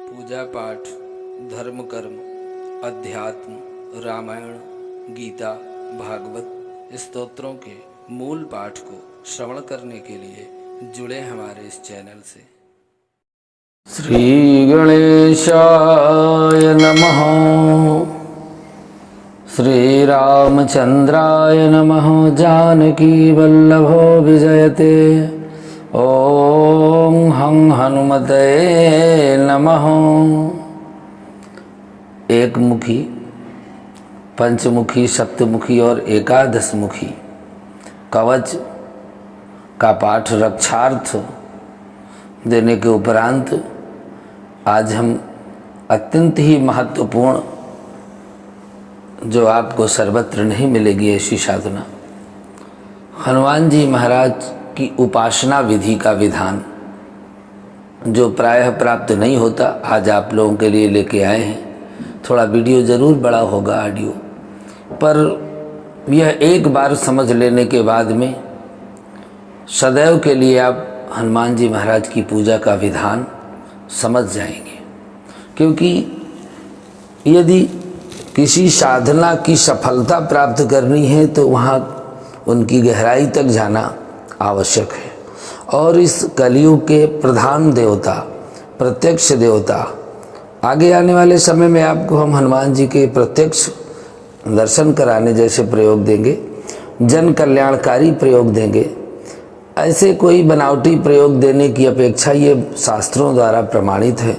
पूजा पाठ, धर्म कर्म, अध्यात्म, रामायण, गीता, भागवत स्तोत्रों के मूल पाठ को श्रवण करने के लिए जुड़े हमारे इस चैनल से। श्री गणेशाय नमः। श्री रामचंद्राय नमः। जानकी वल्लभो विजयते। ओम हं हनुमते नमः। एक मुखी, पंचमुखी, सप्तमुखी और एकादशमुखी कवच का पाठ रक्षार्थ देने के उपरांत आज हम अत्यंत ही महत्वपूर्ण, जो आपको सर्वत्र नहीं मिलेगी ऐसी साधना, हनुमान जी महाराज की उपासना विधि का विधान, जो प्रायः प्राप्त नहीं होता, आज आप लोगों के लिए लेके आए हैं। थोड़ा वीडियो ज़रूर बड़ा होगा, ऑडियो, पर यह एक बार समझ लेने के बाद में सदैव के लिए आप हनुमान जी महाराज की पूजा का विधान समझ जाएंगे। क्योंकि यदि किसी साधना की सफलता प्राप्त करनी है तो वहाँ उनकी गहराई तक जाना आवश्यक है। और इस कलयुग के प्रधान देवता, प्रत्यक्ष देवता, आगे आने वाले समय में आपको हम हनुमान जी के प्रत्यक्ष दर्शन कराने जैसे प्रयोग देंगे, जन कल्याणकारी प्रयोग देंगे। ऐसे कोई बनावटी प्रयोग देने की अपेक्षा ये शास्त्रों द्वारा प्रमाणित है।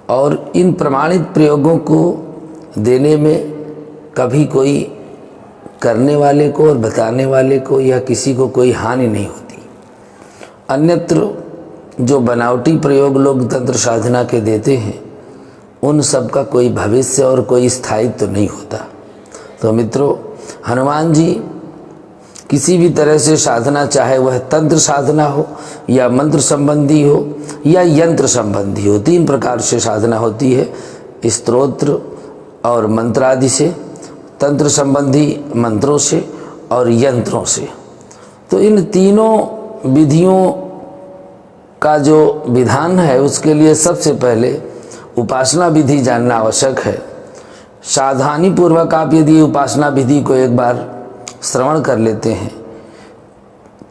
और इन प्रमाणित प्रयोगों को देने में कभी कोई करने वाले को और बताने वाले को या किसी को कोई हानि नहीं होती। अन्यत्र जो बनावटी प्रयोग लोग तंत्र साधना के देते हैं, उन सब का कोई भविष्य और कोई स्थायित्व तो नहीं होता। तो मित्रों, हनुमान जी किसी भी तरह से साधना, चाहे वह तंत्र साधना हो या मंत्र संबंधी हो या यंत्र संबंधी हो, 3 प्रकार से साधना होती है, स्तोत्र और मंत्र आदि से, तंत्र संबंधी मंत्रों से और यंत्रों से। तो इन तीनों विधियों का जो विधान है, उसके लिए सबसे पहले उपासना विधि जानना आवश्यक है। सावधानी पूर्वक आप यदि उपासना विधि को एक बार श्रवण कर लेते हैं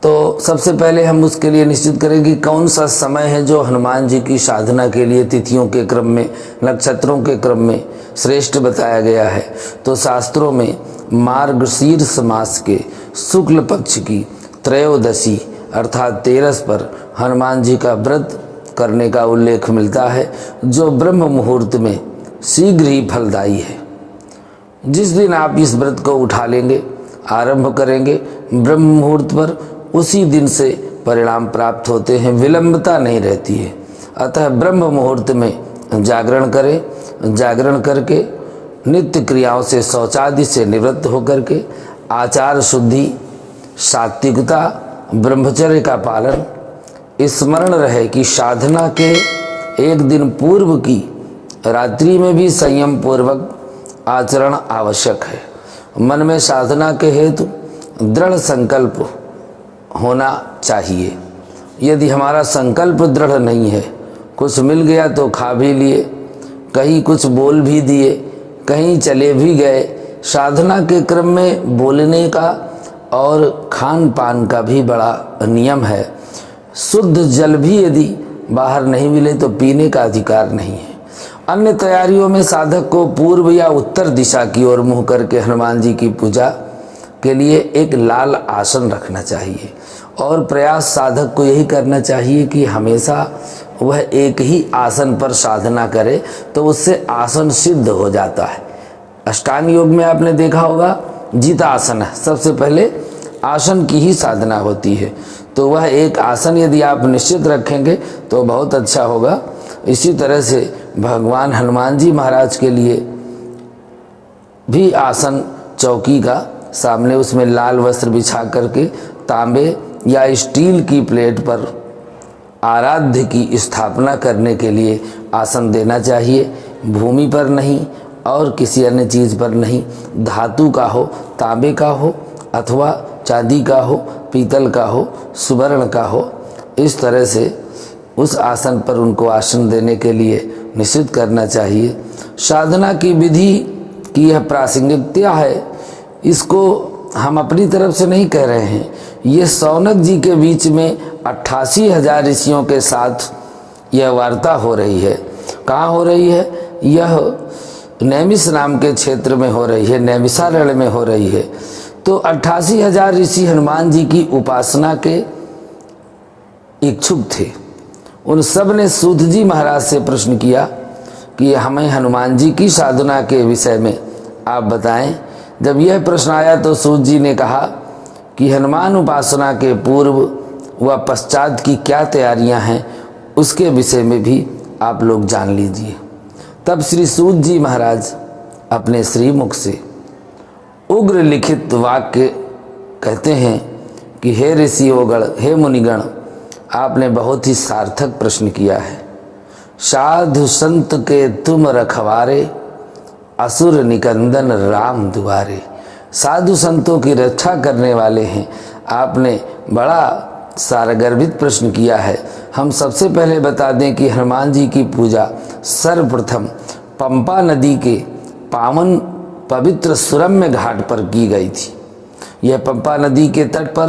तो सबसे पहले हम उसके लिए निश्चित करें कि कौन सा समय है जो हनुमान जी की साधना के लिए तिथियों के क्रम में, नक्षत्रों के क्रम में श्रेष्ठ बताया गया है। तो शास्त्रों में मार्गशीर्ष मास के शुक्ल पक्ष की त्रयोदशी अर्थात 13 पर हनुमान जी का व्रत करने का उल्लेख मिलता है, जो ब्रह्म मुहूर्त में शीघ्र ही फलदायी है। जिस दिन आप इस व्रत को उठा लेंगे, आरंभ करेंगे ब्रह्म मुहूर्त पर, उसी दिन से परिणाम प्राप्त होते हैं, विलंबता नहीं रहती है। अतः ब्रह्म मुहूर्त में जागरण करें। जागरण करके नित्य क्रियाओं से, शौचादि से निवृत्त होकर के आचार शुद्धि, सात्विकता, ब्रह्मचर्य का पालन, स्मरण रहे कि साधना के एक दिन पूर्व की रात्रि में भी संयम पूर्वक आचरण आवश्यक है। मन में साधना के हेतु दृढ़ संकल्प होना चाहिए। यदि हमारा संकल्प दृढ़ नहीं है, कुछ मिल गया तो खा भी लिए, कहीं कुछ बोल भी दिए, कहीं चले भी गए। साधना के क्रम में बोलने का और खान पान का भी बड़ा नियम है। शुद्ध जल भी यदि बाहर नहीं मिले तो पीने का अधिकार नहीं है। अन्य तैयारियों में साधक को पूर्व या उत्तर दिशा की ओर मुँह करके हनुमान जी की पूजा के लिए एक लाल आसन रखना चाहिए। और प्रयास साधक को यही करना चाहिए कि हमेशा वह एक ही आसन पर साधना करे, तो उससे आसन सिद्ध हो जाता है। अष्टांग योग में आपने देखा होगा जित आसन है, सबसे पहले आसन की ही साधना होती है। तो वह एक आसन यदि आप निश्चित रखेंगे तो बहुत अच्छा होगा। इसी तरह से भगवान हनुमान जी महाराज के लिए भी आसन, चौकी का सामने उसमें लाल वस्त्र बिछा करके तांबे या स्टील की प्लेट पर आराध्य की स्थापना करने के लिए आसन देना चाहिए। भूमि पर नहीं और किसी अन्य चीज़ पर नहीं, धातु का हो, तांबे का हो अथवा चांदी का हो, पीतल का हो, सुवर्ण का हो, इस तरह से उस आसन पर उनको आसन देने के लिए निश्चित करना चाहिए। साधना की विधि की यह प्रासंगिकता है, इसको हम अपनी तरफ से नहीं कह रहे हैं। ये शौनक जी के बीच में 88,000 ऋषियों के साथ यह वार्ता हो रही है। कहाँ हो रही है? यह नैमिष नाम के क्षेत्र में हो रही है, नैमिषारण्य में हो रही है। तो 88,000 ऋषि हनुमान जी की उपासना के इच्छुक थे। उन सब ने सूत जी महाराज से प्रश्न किया कि हमें हनुमान जी की साधना के विषय में आप बताएं। जब यह प्रश्न आया तो सूत जी ने कहा कि हनुमान उपासना के पूर्व व पश्चात की क्या तैयारियां हैं, उसके विषय में भी आप लोग जान लीजिए। तब श्री सूत जी महाराज अपने श्रीमुख से उग्र लिखित वाक्य कहते हैं कि हे ऋषियोगण, हे मुनिगण, आपने बहुत ही सार्थक प्रश्न किया है। साधु संत के तुम रखवारे, असुर निकंदन राम दुआरे। साधु संतों की रक्षा करने वाले हैं। आपने बड़ा सारगर्भित प्रश्न किया है। हम सबसे पहले बता दें कि हनुमान जी की पूजा सर्वप्रथम पंपा नदी के पावन पवित्र सुरम्य घाट पर की गई थी। यह पंपा नदी के तट पर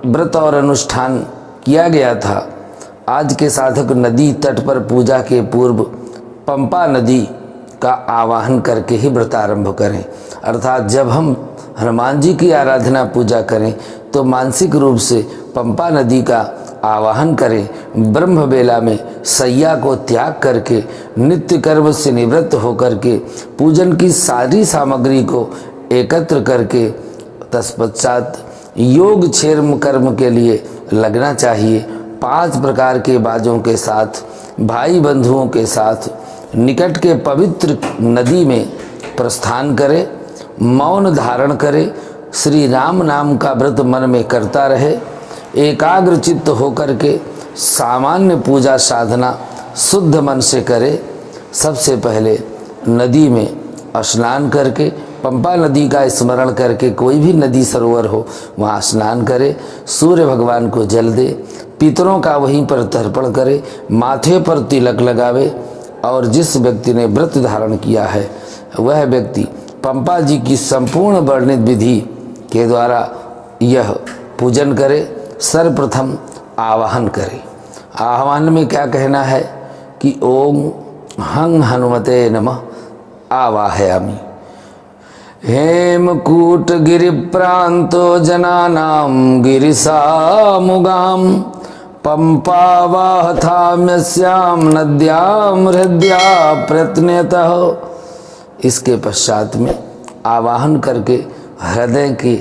व्रत और अनुष्ठान किया गया था। आज के साधक नदी तट पर पूजा के पूर्व पंपा नदी का आवाहन करके ही व्रत आरंभ करें। अर्थात जब हम हनुमान जी की आराधना पूजा करें तो मानसिक रूप से पंपा नदी का आवाहन करें। ब्रह्म बेला में सैया को त्याग करके नित्य कर्म से निवृत्त होकर के पूजन की सारी सामग्री को एकत्र करके तत्पश्चात योग क्षेम कर्म के लिए लगना चाहिए। 5 प्रकार के बाजों के साथ भाई बंधुओं के साथ निकट के पवित्र नदी में प्रस्थान करे, मौन धारण करे, श्री राम नाम का व्रत मन में करता रहे, एकाग्र चित्त होकर के सामान्य पूजा साधना शुद्ध मन से करे। सबसे पहले नदी में स्नान करके पंपा नदी का स्मरण करके, कोई भी नदी सरोवर हो वहाँ स्नान करे, सूर्य भगवान को जल दे, पितरों का वहीं पर तर्पण करे, माथे पर तिलक लगावे और जिस व्यक्ति ने व्रत धारण किया है वह व्यक्ति पंपा जी की संपूर्ण वर्णित विधि के द्वारा यह पूजन करे। सर्वप्रथम आवाहन करे। आह्वान में क्या कहना है कि ओम हं हनुमते नमः आवाहयामि। हेमकूट गिरिप्रांतो जनानां गिरिसामुगां पंपावाहथाम्यस्यां नद्यां हृदया प्रयत्नतः। इसके पश्चात में आवाहन करके हृदय की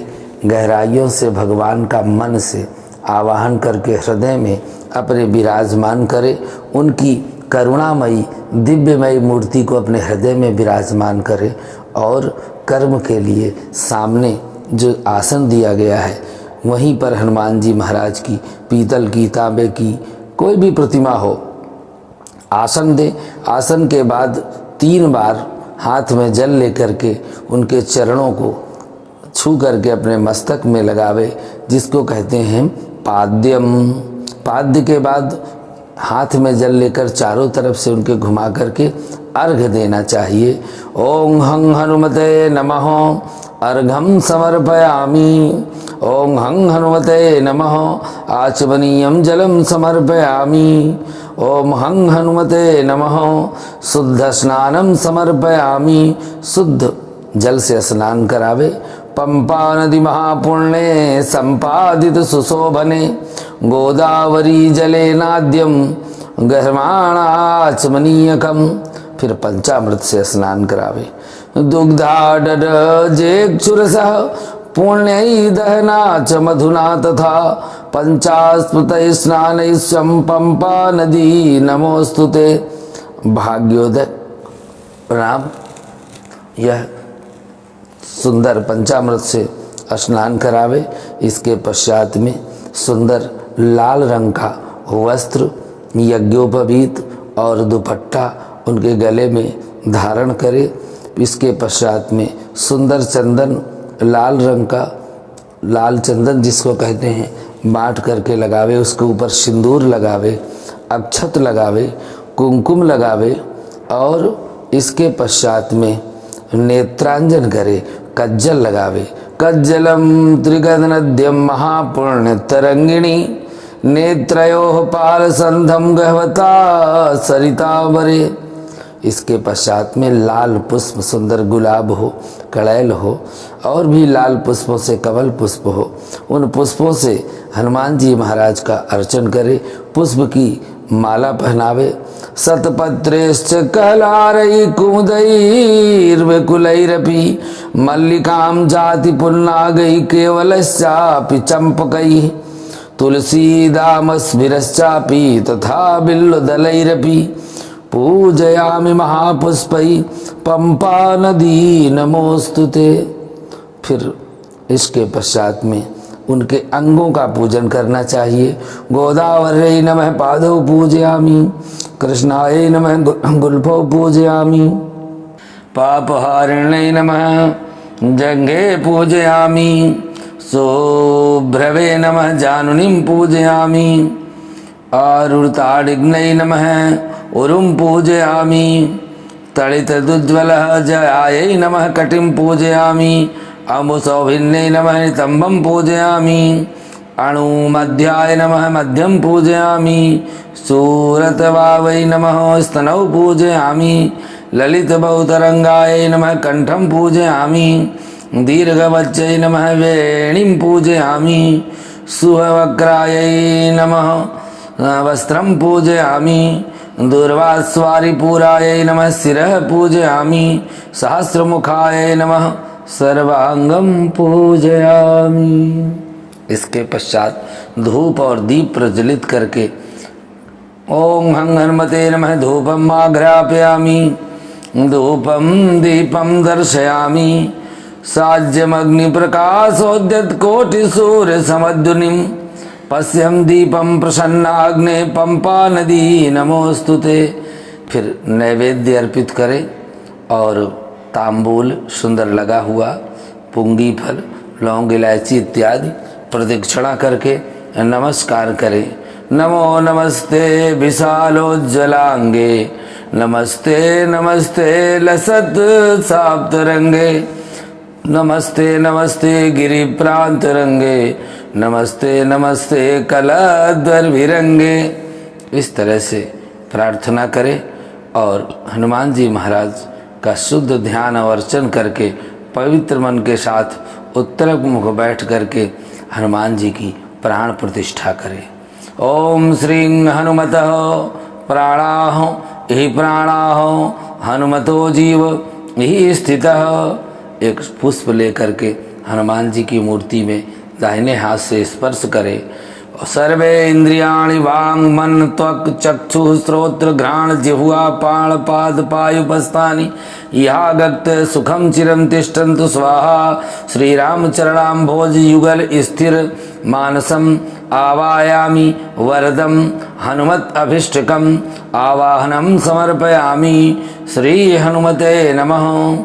गहराइयों से भगवान का मन से आवाहन करके हृदय में अपने विराजमान करे। उनकी करुणामयी दिव्यमयी मूर्ति को अपने हृदय में विराजमान करे और कर्म के लिए सामने जो आसन दिया गया है वहीं पर हनुमान जी महाराज की पीतल की, तांबे की कोई भी प्रतिमा हो आसन दे। आसन के बाद 3 बार हाथ में जल लेकर के उनके चरणों को छू करके अपने मस्तक में लगावे, जिसको कहते हैं पाद्यम। पाद्य के बाद हाथ में जल लेकर चारों तरफ से उनके घुमा करके अर्घ्य देना चाहिए। ओम हं हनुमते नमः अर्घम समर्पयामि। ओम हं हनुमते नमः आचमनीयं जलम समर्पयामि। ओम हं हनुमते नमः शुद्ध स्नानं समर्पयामि। शुद्ध जल से स्नान करावे। पंपा नदी महापुण्ये संपादित सुशोभने गोदावरी जले नाद्यम गहमाणाचमनीयकम। फिर पंचामृत से स्नान करावे। दुग्धाडजेक्षुरसः पुण्यै दहना च मधुना तथा पंचास्मृत स्नानैस्यं पंपा नदी नमोस्तुते। भाग्योदय प्रणाम। यह सुंदर पंचामृत से स्नान करावे। इसके पश्चात में सुंदर लाल रंग का वस्त्र यज्ञोपवीत और दुपट्टा उनके गले में धारण करे। इसके पश्चात में सुंदर चंदन, लाल रंग का लाल चंदन जिसको कहते हैं बाँट करके लगावे। उसके ऊपर सिंदूर लगावे, अक्षत लगावे, कुमकुम लगावे और इसके पश्चात में नेत्रांजन करे, कज्जल लगावे। कज्जलम त्रिगदनद्यम महापुण्य तरंगिणी नेत्रयोः पालसंधम गहवता सरितावरे। इसके पश्चात में लाल पुष्प, सुंदर गुलाब हो, कड़ैल हो और भी लाल पुष्पों से कमल पुष्प हो, उन पुष्पों से हनुमान जी महाराज का अर्चन करे, पुष्प की माला पहनावे। शतपत्रेश्च कलारई कुमुदैर्विकुलैरपि मल्लिकां जाति पुन्नागै केवलश्चापि चंपकै तुलसीदामस्मिरश्चापि तथा बिल्वदलैरपि पूजयामि महापुष्पै पंपा नदी नमोस्तुते। फिर इसके पश्चात में उनके अंगों का पूजन करना चाहिए। गोदावरी नमः पादौ पूजयामि, कृष्णाय नमः गुल्फौ पूजयामि, पापहारिण्यै नमः जंघे पूजयामि, शुभ्रवे नमः जानुनीं पूजयामि, आरुताडिग्नै नमः उरुं पूजयामि, तड़ितदुज्ज्वलः जयायै नमः कटिं पूजयामि, अमुसौभिन्यै नमः नितम्बं पूजयामि, अणुमध्याय नमः मध्यं पूजयामि, सूरतवावै नमः स्तनौ पूजयामि, ललितबहुतरंगायै नमः कंठं पूजयामि, दीर्घवच्चै नमः वेणीं पूजयामि, सुवक्रायै नमः वस्त्रं पूजयामि, दूर्वास्वारिपूरायै नमः शिरः पूजयामि, सहस्रमुखायै नमः सर्वांगं पूजयामि। इसके पश्चात धूप और दीप प्रज्वलित करके ओम हं हनुमते नमः धूपम आघ्रापयामि, धूपम दीपम दर्शयामि, साज्यमग्नि प्रकाशोद्यत कोटि सूर्य समद्युनिम, पश्यम दीपम प्रसन्नाग्ने पंपा नदी नमोस्तुते। फिर नैवेद्य अर्पित करें और तांबूल सुंदर लगा हुआ, पुंगी फल, लौंग, इलायची इत्यादि प्रदक्षिणा करके नमस्कार करें। नमो नमस्ते विशालोज्ज्वलांगे, नमस्ते नमस्ते लसत साप्तरंगे, नमस्ते नमस्ते गिरिप्रांतरंगे, नमस्ते नमस्ते कलद्वरविरंगे। इस तरह से प्रार्थना करें और हनुमान जी महाराज का शुद्ध ध्यान और अर्चन करके पवित्र मन के साथ उत्तरमुख बैठ करके हनुमान जी की प्राण प्रतिष्ठा करें। ओम श्री हनुमतः प्राणाः हि प्राणाः हनुमतो जीव हि स्थितः। एक पुष्प लेकर के हनुमान जी की मूर्ति में दाहिने हाथ से स्पर्श करें। सर्वे इंद्रियाणि वांग मन त्वक चक्षु श्रोत्र घ्राण जिह्वा पाण पाद पायुपस्थानि यागक्त सुखम चिरं तिष्ठन्तु स्वाहा। श्री रामचरणाम्भोज युगल स्थिर मानसम आवायामि वरदम हनुमत अभिष्टकम आवाहनम समर्पयामि। श्री हनुमते नमः।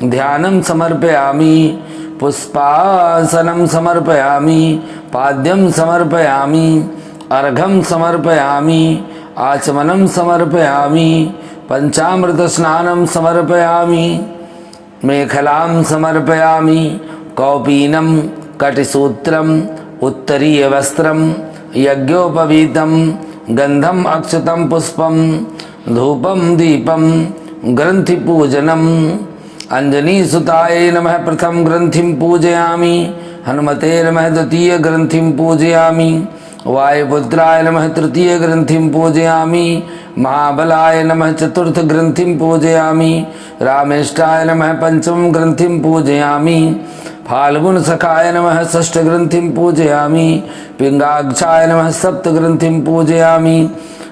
ध्यानं समर्पयामि, पुष्पासनं समर्पयामि, पाद्यं समर्पयामि, अर्घं समर्पयामि, आचमनं समर्पयामि, पंचामृत स्नानं समर्पयामि, मेखलां समर्पयामि, कौपीनं कटिसूत्रम् उत्तरीय वस्त्रं यज्ञोपवीतं गंधम अक्षतं पुष्पं धूपं दीपं ग्रंथिपूजनम्। अंजनी सुताय नमः प्रथम ग्रंथिं पूजयामि, हनुमते नमः द्वितीय ग्रंथिं पूजयामि, वायुपुत्राय नमः तृतीय ग्रंथिं पूजयामि, महाबलाय नमः चतुर्थ ग्रंथिं पूजयामि, रामेष्टाय नमः पंचम ग्रंथिं पूजयामि, फाल्गुन सखाय नमः षष्ठ ग्रंथिं पूजयामि, पिंगाक्षाय नमः सप्त ग्रंथिं पूजयामि,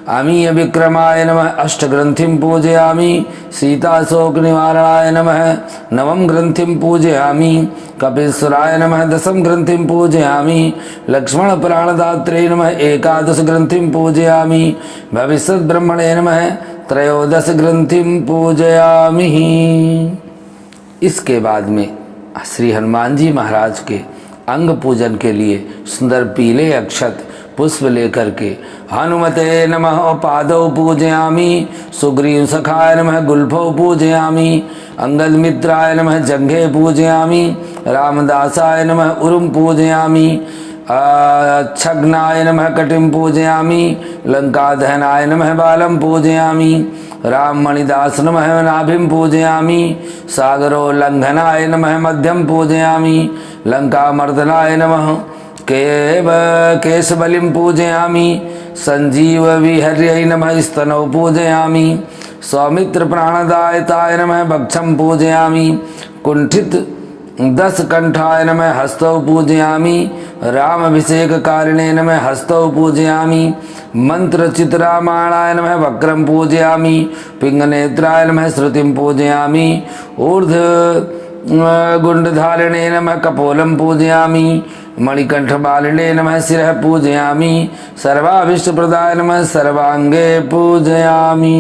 अमीय विक्रमाय नमः अष्ट ग्रंथिं पूजयामि, सीता शोक निवारणाय नमः नवम ग्रंथिं पूजयामि, कपिश्वराय नमः दशम ग्रंथिं पूजयामि, लक्ष्मण प्राणदात्रे नमः एकादश ग्रंथिं पूजयामि, भविष्यत् ब्रह्मणे नमः त्रयोदश ग्रंथिं पूजयामि। इसके बाद में श्री हनुमान जी महाराज के अंग पूजन के लिए सुंदर पीले अक्षत पुष्प लेकर के हनुमते नमः पादौ पूजयामि, सुग्रीव सखाय नमः गुल्फौ पूजयामि, अंगद मित्राय नमः जंघे पूजयामि, रामदासाय नमः उरुम पूजयामि, छग्नाय नमः कटिम पूजयामि, लंकादहनाय नमः बालम पूजयामि, राम मणिदास नमः नाभिम पूजयामि, सागरोल्लंघनाय नमः मध्यम पूजयामि, लंका मर्दनाय नमः केशबलिं पूजयामि, संजीव विहर्यै नमः स्तनौ पूजयामि, सौमित्र प्राणदायताय नमः भक्षम पूजयामि, कुंठित दस कंठाय नमः हस्तौ पूजयामि, राम अभिषेक कारिणे नमः हस्तौ पूजयामि, मंत्र चित्रामाणाय नमः वक्रम पूजयामि, पिंगनेत्राय नमः श्रुतिम पूजयामि, ऊर्ध गुंडधारिणे नमः कपोलम पूजयामि, मणिकंठ बालिने नमः शिरः पूजयामि, सर्वाभीष्ट प्रदाय नमः सर्वांगे पूजयामि।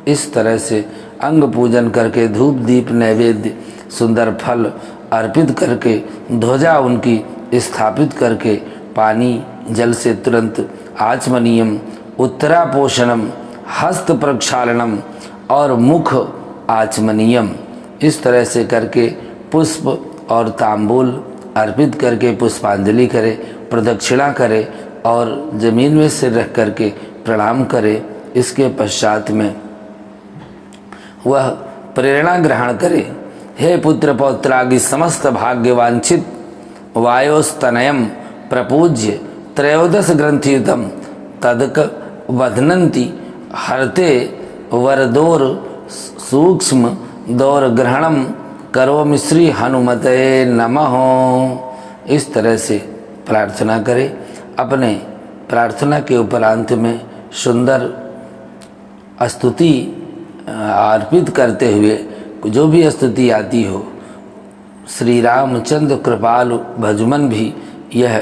इस तरह से अंग पूजन करके धूप दीप नैवेद्य सुंदर फल अर्पित करके ध्वजा उनकी स्थापित करके पानी जल से तुरंत आचमनीयम, उत्तरापोषणम, हस्त प्रक्षालनम और मुख आचमनीयम, इस तरह से करके पुष्प और तांबूल अर्पित करके पुष्पांजलि करे, प्रदक्षिणा करे और जमीन में सिर रख करके प्रणाम करे। इसके पश्चात में वह प्रेरणा ग्रहण करे, हे पुत्र पौत्रादि समस्त भाग्यवांछित वायोस्तनयम प्रपूज्य त्रयोदश ग्रंथियुतम तदक वधनंती हरते वरदोर सूक्ष्म दौर ग्रहणम करोमि श्री हनुमते नमः। इस तरह से प्रार्थना करें। अपने प्रार्थना के उपरांत में सुंदर स्तुति अर्पित करते हुए जो भी स्तुति आती हो, श्री रामचंद्र कृपालु भजमन भी यह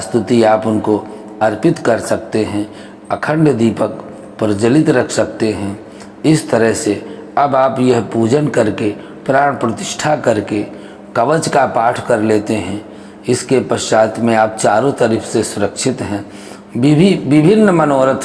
स्तुति आप उनको अर्पित कर सकते हैं, अखंड दीपक प्रज्वलित रख सकते हैं। इस तरह से अब आप यह पूजन करके प्राण प्रतिष्ठा करके कवच का पाठ कर लेते हैं। इसके पश्चात में आप चारों तरफ से सुरक्षित हैं। विभिन्न मनोरथ,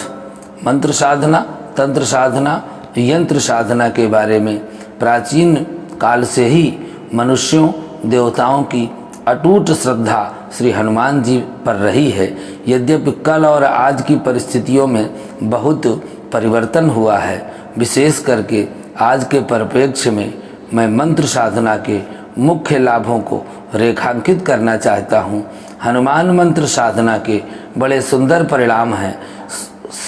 मंत्र साधना, तंत्र साधना, यंत्र साधना के बारे में प्राचीन काल से ही मनुष्यों देवताओं की अटूट श्रद्धा श्री हनुमान जी पर रही है। यद्यपि कल और आज की परिस्थितियों में बहुत परिवर्तन हुआ है, विशेष करके आज के परिप्रेक्ष्य में मैं मंत्र साधना के मुख्य लाभों को रेखांकित करना चाहता हूँ। हनुमान मंत्र साधना के बड़े सुंदर परिणाम हैं,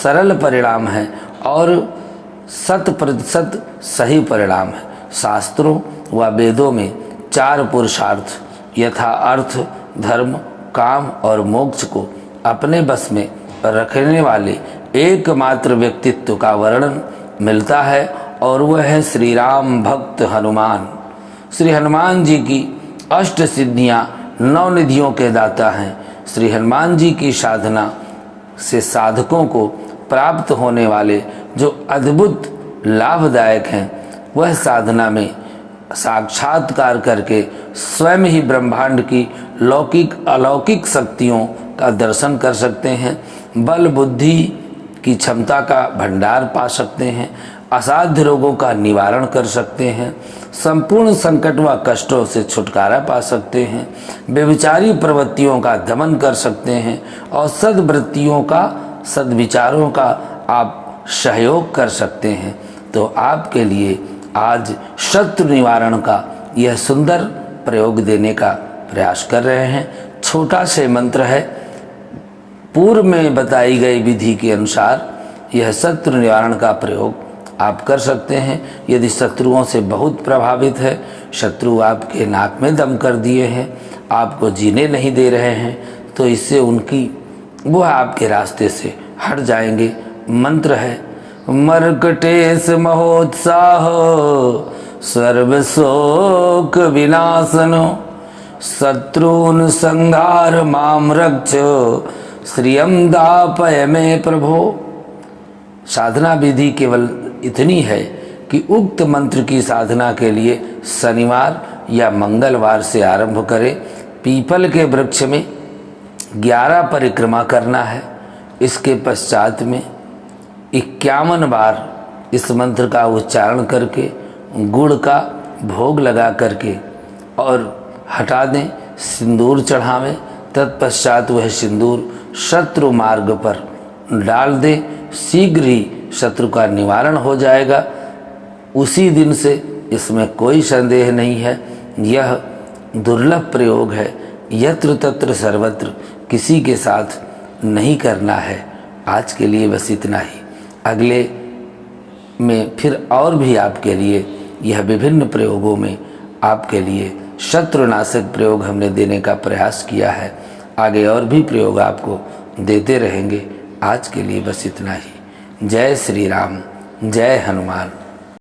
सरल परिणाम हैं और 100% सही परिणाम है। शास्त्रों व वेदों में 4 पुरुषार्थ यथा अर्थ, धर्म, काम और मोक्ष को अपने बस में रखने वाले एकमात्र व्यक्तित्व का वर्णन मिलता है और वह है श्री राम भक्त हनुमान। श्री हनुमान जी की अष्ट सिद्धियाँ 9 निधियों के दाता हैं। श्री हनुमान जी की साधना से साधकों को प्राप्त होने वाले जो अद्भुत लाभदायक हैं, वह साधना में साक्षात्कार करके स्वयं ही ब्रह्मांड की लौकिक अलौकिक शक्तियों का दर्शन कर सकते हैं, बल बुद्धि की क्षमता का भंडार पा सकते हैं, असाध्य रोगों का निवारण कर सकते हैं, संपूर्ण संकट व कष्टों से छुटकारा पा सकते हैं, व्यभिचारी प्रवृत्तियों का दमन कर सकते हैं और सद्वृत्तियों का, सद्विचारों का आप सहयोग कर सकते हैं। तो आपके लिए आज शत्रु निवारण का यह सुंदर प्रयोग देने का प्रयास कर रहे हैं। छोटा से मंत्र है, पूर्व में बताई गई विधि के अनुसार यह शत्रु निवारण का प्रयोग आप कर सकते हैं। यदि शत्रुओं से बहुत प्रभावित है, शत्रु आपके नाक में दम कर दिए हैं, आपको जीने नहीं दे रहे हैं, तो इससे वह आपके रास्ते से हट जाएंगे। मंत्र है, मर्कटेश महोत्साह सर्व शोक विनाशनो शत्रुन संहार माम रक्ष श्रियम दापय में प्रभो। साधना विधि केवल इतनी है कि उक्त मंत्र की साधना के लिए शनिवार या मंगलवार से आरंभ करें। पीपल के वृक्ष में 11 परिक्रमा करना है। इसके पश्चात में 51 बार इस मंत्र का उच्चारण करके गुड़ का भोग लगा करके और हटा दें, सिंदूर चढ़ावें। तत्पश्चात वह सिंदूर शत्रु मार्ग पर डाल दें, शीघ्र ही शत्रु का निवारण हो जाएगा। उसी दिन से इसमें कोई संदेह नहीं है, यह दुर्लभ प्रयोग है, यत्र तत्र सर्वत्र किसी के साथ नहीं करना है। आज के लिए बस इतना ही। अगले में फिर और भी आपके लिए यह विभिन्न प्रयोगों में आपके लिए शत्रुनाशक प्रयोग हमने देने का प्रयास किया है। आगे और भी प्रयोग आपको देते रहेंगे। आज के लिए बस इतना ही। जय श्री राम, जय हनुमान।